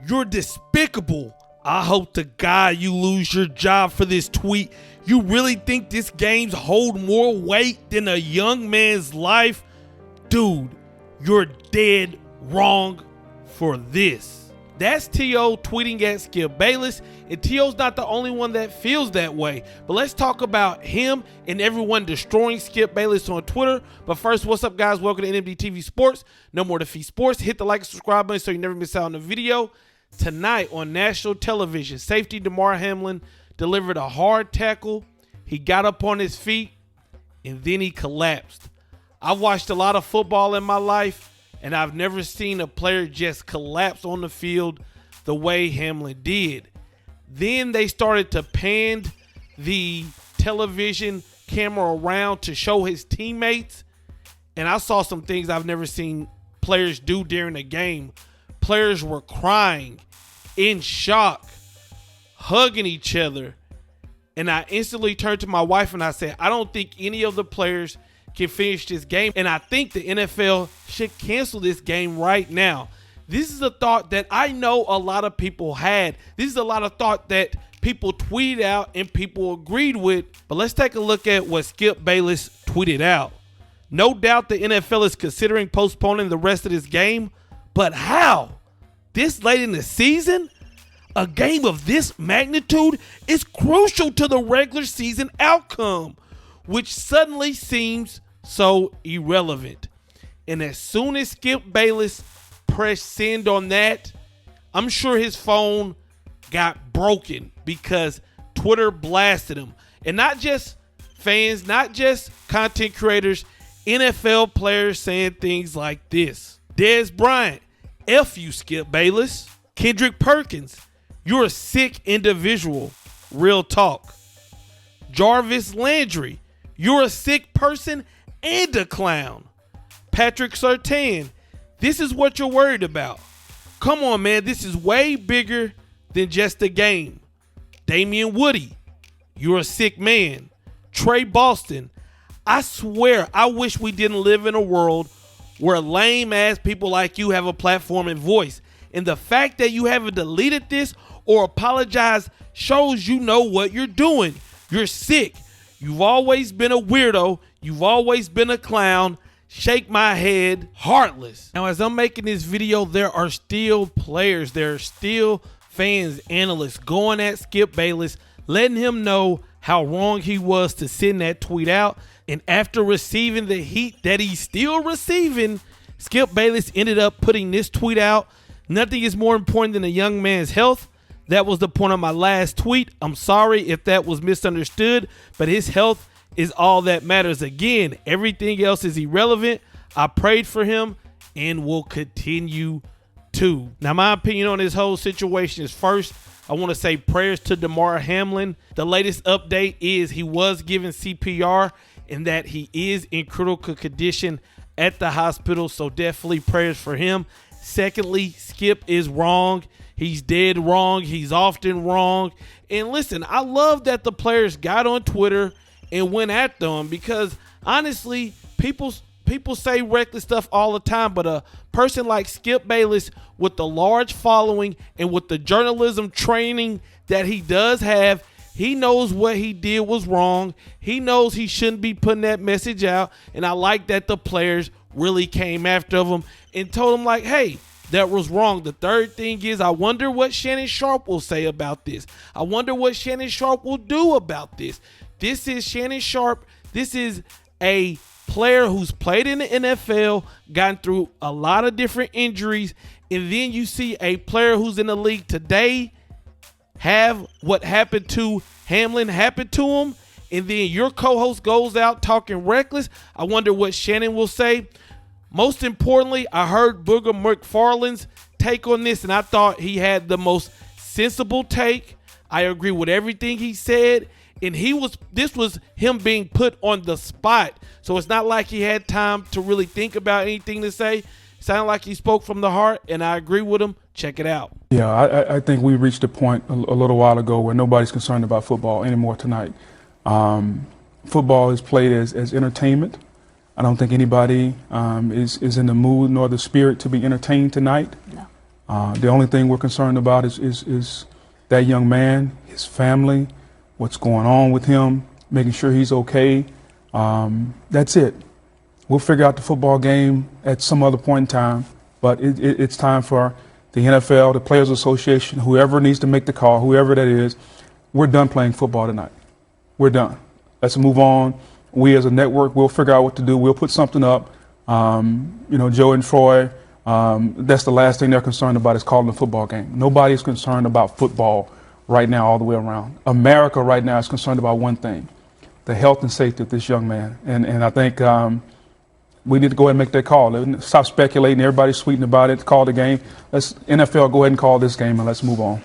You're despicable. I hope to God you lose your job for this tweet. You really think this game's hold more weight than a young man's life? Dude, you're dead wrong for this. That's T.O. tweeting at Skip Bayless, and T.O.'s not the only one that feels that way. But let's talk about him and everyone destroying Skip Bayless on Twitter. But first, what's up, guys? Welcome to NMD TV Sports. No more defeat sports. Hit the like and subscribe button so you never miss out on the video. Tonight on national television, safety Damar Hamlin delivered a hard tackle. He got up on his feet, and then he collapsed. I've watched a lot of football in my life, and I've never seen a player just collapse on the field the way Hamlin did. Then they started to pan the television camera around to show his teammates, and I saw some things I've never seen players do during the game. Players were crying, in shock, hugging each other. And I instantly turned to my wife and I said, I don't think any of the players can finish this game. And I think the NFL should cancel this game right now. This is a thought that I know a lot of people had. This is a lot of thought that people tweeted out and people agreed with. But let's take a look at what Skip Bayless tweeted out. No doubt the NFL is considering postponing the rest of this game. But how? This late in the season? A game of this magnitude is crucial to the regular season outcome, which suddenly seems so irrelevant. And as soon as Skip Bayless pressed send on that, I'm sure his phone got broken because Twitter blasted him. And not just fans, not just content creators, NFL players saying things like this. Dez Bryant, F you, Skip Bayless. Kendrick Perkins, you're a sick individual. Real talk. Jarvis Landry, you're a sick person and a clown. Patrick Surtain, this is what you're worried about. Come on, man. This is way bigger than just a game. Damian Woody, you're a sick man. Trey Boston, I swear I wish we didn't live in a world where lame ass people like you have a platform and voice. And the fact that you haven't deleted this or apologized shows you know what you're doing. You're sick. You've always been a weirdo. You've always been a clown. Shake my head. Heartless. Now, as I'm making this video, there are still players. There are still fans, analysts going at Skip Bayless, letting him know how wrong he was to send that tweet out. And after receiving the heat that he's still receiving, Skip Bayless ended up putting this tweet out. Nothing is more important than a young man's health. That was the point of my last tweet. I'm sorry if that was misunderstood, but his health is all that matters. Again, everything else is irrelevant. I prayed for him and will continue to. Now, my opinion on this whole situation is, first, I want to say prayers to Damar Hamlin. The latest update is he was given CPR and that he is in critical condition at the hospital. So definitely prayers for him. Secondly, Skip is wrong. He's dead wrong. He's often wrong. And listen, I love that the players got on Twitter and went at them because honestly, people say reckless stuff all the time, but a person like Skip Bayless with the large following and with the journalism training that he does have, he knows what he did was wrong. He knows he shouldn't be putting that message out. And I like that the players really came after him and told him like, hey, that was wrong. The third thing is, I wonder what Shannon Sharpe will say about this. I wonder what Shannon Sharpe will do about this. This is Shannon Sharpe. This is a player who's played in the NFL, gotten through a lot of different injuries, and then you see a player who's in the league today have what happened to Hamlin happen to him, and then your co-host goes out talking reckless. I wonder what Shannon will say. Most importantly, I heard Booger McFarland's take on this, and I thought he had the most sensible take. I agree with everything he said, and this was him being put on the spot. So it's not like he had time to really think about anything to say. Sounded like he spoke from the heart, and I agree with him. Check it out. Yeah, I think we reached a point a little while ago where nobody's concerned about football anymore tonight. Football is played as entertainment. I don't think anybody is in the mood nor the spirit to be entertained tonight. The only thing we're concerned about is that young man, his family, what's going on with him, making sure he's okay. That's it. We'll figure out the football game at some other point in time, but it's time for the NFL, the Players Association, whoever needs to make the call, whoever that is. We're done playing football tonight. We're done. Let's move on. We as a network, we'll figure out what to do. We'll put something up. Joe and Troy, that's the last thing they're concerned about is calling a football game. Nobody's concerned about football right now all the way around. America right now is concerned about one thing, the health and safety of this young man. And I think we need to go ahead and make that call. Stop speculating. Everybody's tweeting about it. Call the game. Let's NFL go ahead and call this game and let's move on.